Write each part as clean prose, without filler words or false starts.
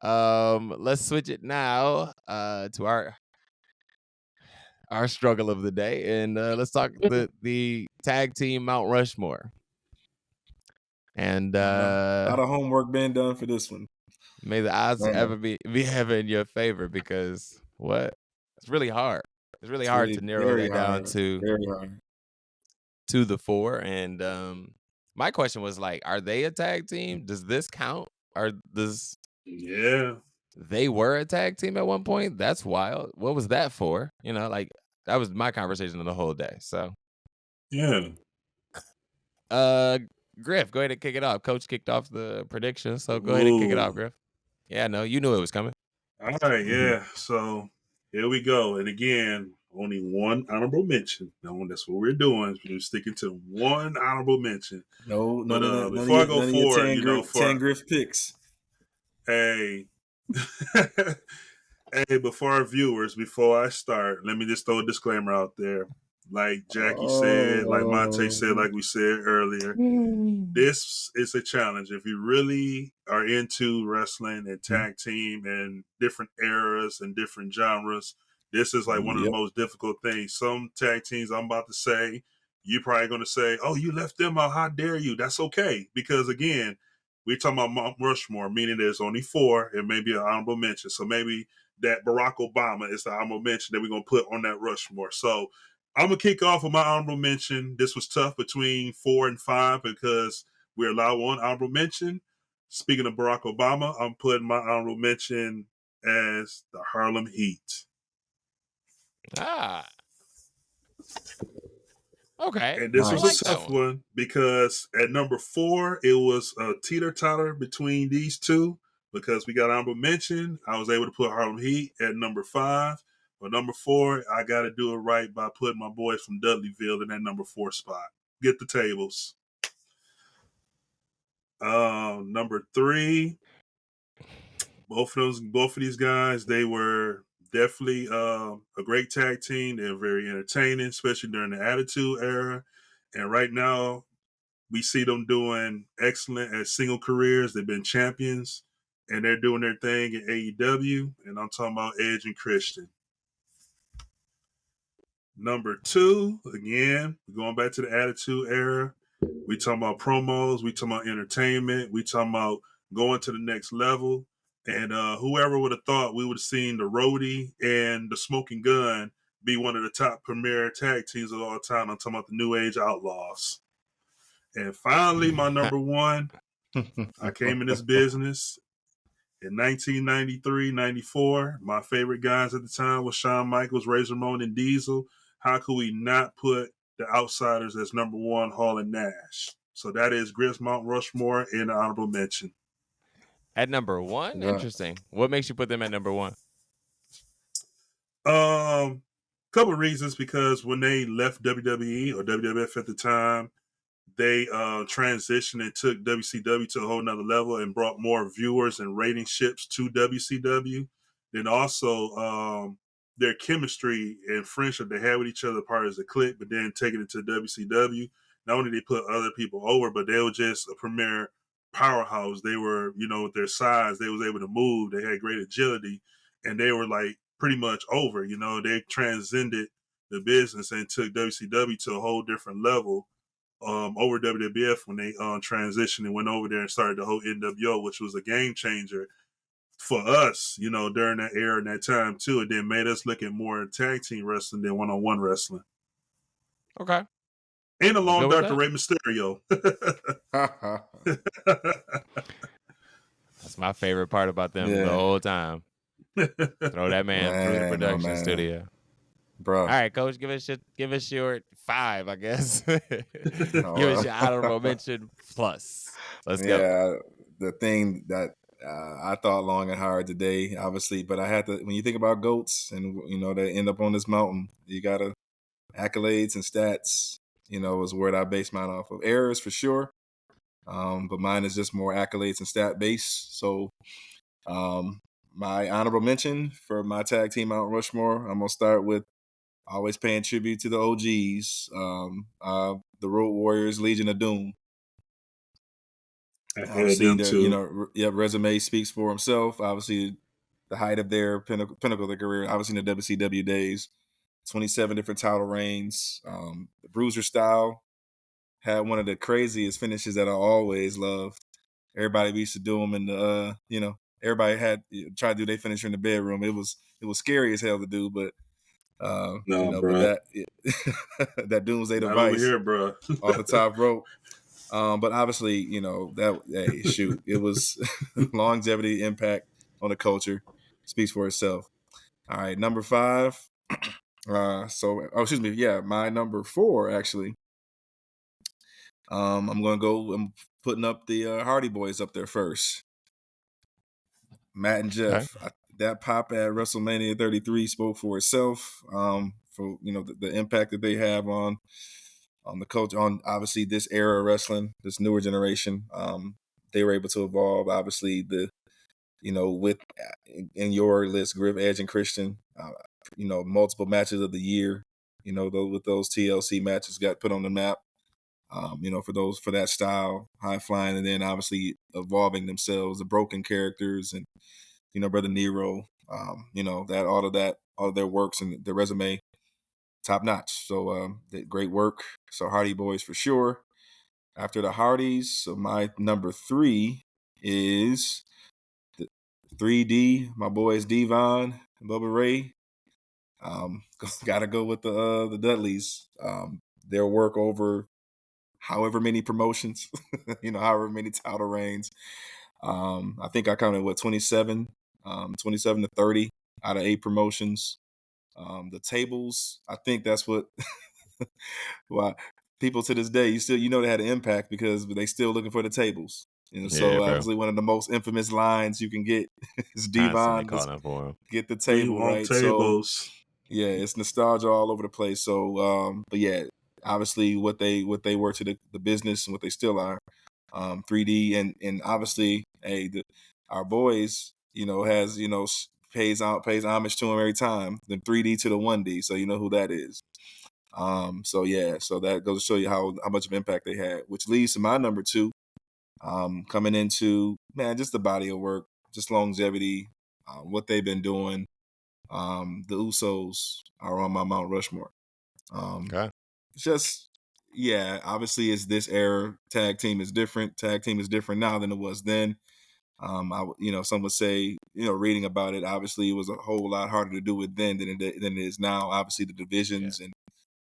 Let's switch it now to our struggle of the day, and let's talk the tag team Mount Rushmore. And A lot of homework being done for this one. may the odds Man, ever be ever in your favor, because it's really hard. It's really it's hard really to narrow very that down hard. Very hard. to the four. And my question was like, are they a tag team? Does this count? Or does Yeah. they were a tag team at one point? That's wild. What was that for? Like that was my conversation of the whole day. So Yeah. Griff, go ahead and kick it off. Coach kicked off the predictions, so go ahead and kick it off, Ooh. Griff. Yeah, no, you knew it was coming. All right, yeah. So here we go. And again, only one honorable mention. No, that's what we're doing. We're sticking to one honorable mention. No, But none of before I go your forward, 10 Griff picks. hey, hey, before our viewers, before I start, let me just throw a disclaimer out there. Like Jackie said, like Monte said, like we said earlier, this is a challenge. If you really are into wrestling and tag team and different eras and different genres, this is like one of the most difficult things. Some tag teams I'm about to say, you're probably going to say, oh, you left them out. How dare you? That's okay. Because again, we're talking about Mount Rushmore, meaning there's only four and maybe an honorable mention. So maybe that Barack Obama is the honorable mention that we're going to put on that Rushmore. So I'm going to kick off with my honorable mention. This was tough between 4 and 5 because we're allowed one honorable mention. Speaking of Barack Obama, I'm putting my honorable mention as the Harlem Heat. Ah. Okay. And this was like a tough one because at number 4, it was a teeter-totter between these two because we got honorable mention. I was able to put Harlem Heat at number 5. But number 4, I got to do it right by putting my boys from Dudleyville in that number 4 spot. Get the tables. Number 3, both of these guys, they were definitely a great tag team. They were very entertaining, especially during the Attitude Era. And right now, we see them doing excellent as single careers. They've been champions, and they're doing their thing in AEW. And I'm talking about Edge and Christian. Number 2, again, going back to the Attitude Era. We talking about promos. We talking about entertainment. We talking about going to the next level. And whoever would have thought we would have seen the Roadie and the Smoking Gun be one of the top premier tag teams of all time. I'm talking about the New Age Outlaws. And finally, my number 1, I came in this business in 1993, 94. My favorite guys at the time was Shawn Michaels, Razor Ramon, and Diesel. How could we not put the Outsiders as number 1, Hall and Nash? So that is Griff's Mount Rushmore in the honorable mention. At number 1? Interesting. What makes you put them at number 1? Couple of reasons, because when they left WWE or WWF at the time, they transitioned and took WCW to a whole nother level and brought more viewers and rating ships to WCW. Then also their chemistry and friendship they had with each other part as a clique, but then taking it to WCW, not only they put other people over, but they were just a premier powerhouse. They were, with their size, they was able to move. They had great agility, and they were like pretty much over. They transcended the business and took WCW to a whole different level over WWF when they transitioned and went over there and started the whole NWO, which was a game changer for us, during that era and that time too. It then made us look at more tag team wrestling than one-on-one wrestling. Okay. And along Dr. Rey Mysterio. That's my favorite part about them the whole time. Throw that man through the production studio. Bro. All right, Coach, give us your 5, I guess. Give us your honorable mention plus. Let's go. Yeah, the thing that I thought long and hard today, obviously, but I had to. When you think about goats, and they end up on this mountain, you gotta accolades and stats. Is where I base mine off of. Errors for sure, but mine is just more accolades and stat based. So, my honorable mention for my tag team Mount Rushmore, I'm gonna start with always paying tribute to the OGs, the Road Warriors, Legion of Doom. I had Obviously, them their too. resume speaks for himself. Obviously, the height of their pinnacle of their career. Obviously, in the WCW days, 27 different title reigns. The Bruiser style had one of the craziest finishes that I always loved. Everybody used to do them in the, everybody had tried to do their finisher in the bedroom. It was scary as hell to do, but No, but bro. that that Doomsday Not over Device here, bro. off the top rope. But obviously, it was longevity impact on the culture speaks for itself. All right, number 5. My number 4 actually. I'm putting up the Hardy Boys up there first. Matt and Jeff. That pop at WrestleMania 33 spoke for itself. For the impact that they have on the culture, on obviously this era of wrestling, this newer generation. They were able to evolve. Obviously, with in your list, Griff, Edge, and Christian. Multiple matches of the year. With those TLC matches got put on the map. For that style, high flying, and then obviously evolving themselves, the broken characters, and Brother Nero. All of their works and their resume, top notch. So great work. So Hardy Boys for sure. After the Hardys, so my number 3 is the 3D. My boys Devon and Bubba Ray. Gotta go with the Dudleys. Their work over however many promotions, however many title reigns. I think I counted 27 to 30 out of 8 promotions. The tables, I think that's what why people to this day, they had an impact because they still looking for the tables. So bro. obviously one of the most infamous lines you can get is Constantly Devon, let's calling for him. get the We table, want right? So tables. yeah, it's nostalgia all over the place. So but yeah, obviously what they were to the business and what they still are. 3D and obviously, our boys, has pays homage to him every time. The 3D to the 1D, so you know who that is. So that goes to show you how much of impact they had, which leads to my number 2. Coming into just the body of work, just longevity, what they've been doing. The Usos are on my Mount Rushmore. Just obviously it's this era. Tag team is different. Tag team is different now than it was then. Some would say, reading about it, obviously it was a whole lot harder to do it then than it is now. Obviously the divisions and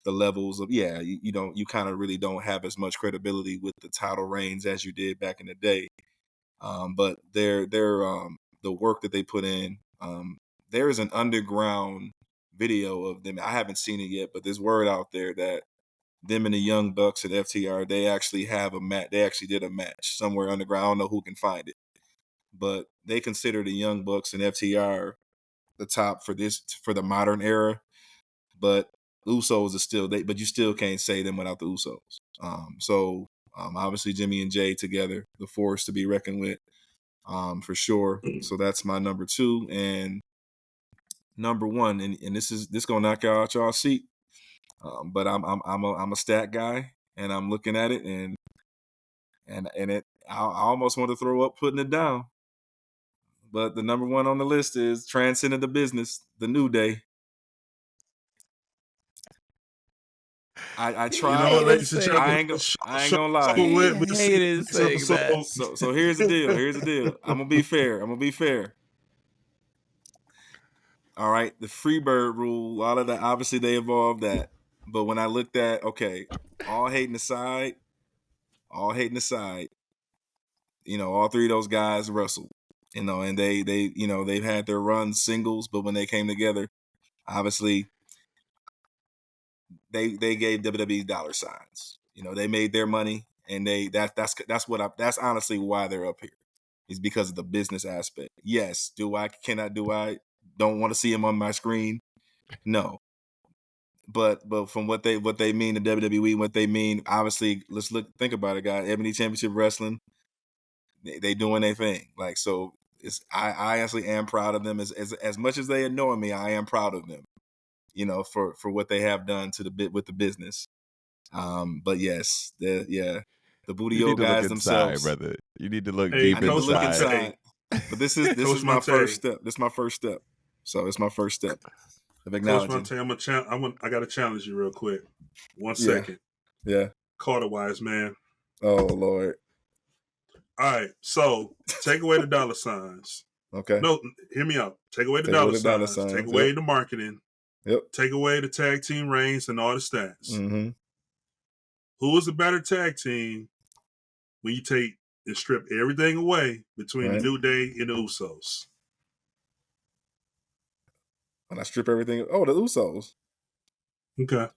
the levels of you kind of really don't have as much credibility with the title reigns as you did back in the day. But the work that they put in, there is an underground video of them. I haven't seen it yet, but there's word out there that them and the Young Bucks at FTR, they actually have a match. They actually did a match somewhere underground. I don't know who can find it, but they consider the Young Bucks and FTR the top for the modern era. But Usos is still but you still can't say them without the Usos. Obviously Jimmy and Jay together, the force to be reckoned with, for sure. So that's my number 2 and number 1, and this gonna knock y'all out y'all seat. But I'm a stat guy, and I'm looking at it, and I almost want to throw up putting it down. But the number 1 on the list is transcending the business, the New Day. I tried. You know what, ladies and gentlemen, I ain't gonna lie. We'll see you Hated next saying that. episode. So here's the deal. I'm gonna be fair. All right, the Freebird rule, all of that, obviously they evolved that. But when I looked at, all hating aside, all 3 of those guys wrestled, and they've had their runs singles, but when they came together, obviously they gave WWE dollar signs. They made their money, and that's honestly why they're up here, is because of the business aspect. Yes, do I don't want to see them on my screen? No. But from what they mean to WWE, what they mean, obviously, think about it, guys. Ebony Championship Wrestling, they doing their thing. Like, so I honestly am proud of them. As much as they annoy me, I am proud of them. For what they have done with the business. But yes, the Booty You Yo need to look guys inside, themselves. brother. You need to look Hey, deep I need to Coach look inside. Monte. inside. But this is Coach my Monte. first step. This is my first step. So it's my first step of Coach acknowledging. Monte, I got to challenge you real quick. 1 Yeah. second. Yeah. Carter Wise, man. Oh Lord. All right, so take away the dollar signs. Okay. No, hear me out. Take away the Take away dollar the dollar signs. Take signs, away yep. the marketing. Yep. Take away the tag team reigns and all the stats. Mm-hmm. Who is a better tag team when you take and strip everything away between Right. the New Day and the Usos? When I strip everything, the Usos. Okay.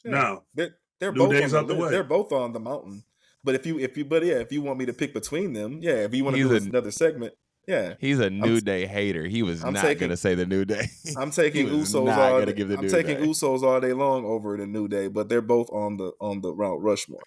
Yeah. Now they're New both Day's on out the list. way. They're both on the mountain. But if you want me to pick between them, yeah. If you want to do another segment, yeah. He's a New Day hater. He was not gonna say the New Day. I'm taking He was Usos not all gonna day. give the I'm New taking Day. Usos all day long over the New Day, but they're both on the Mount Rushmore.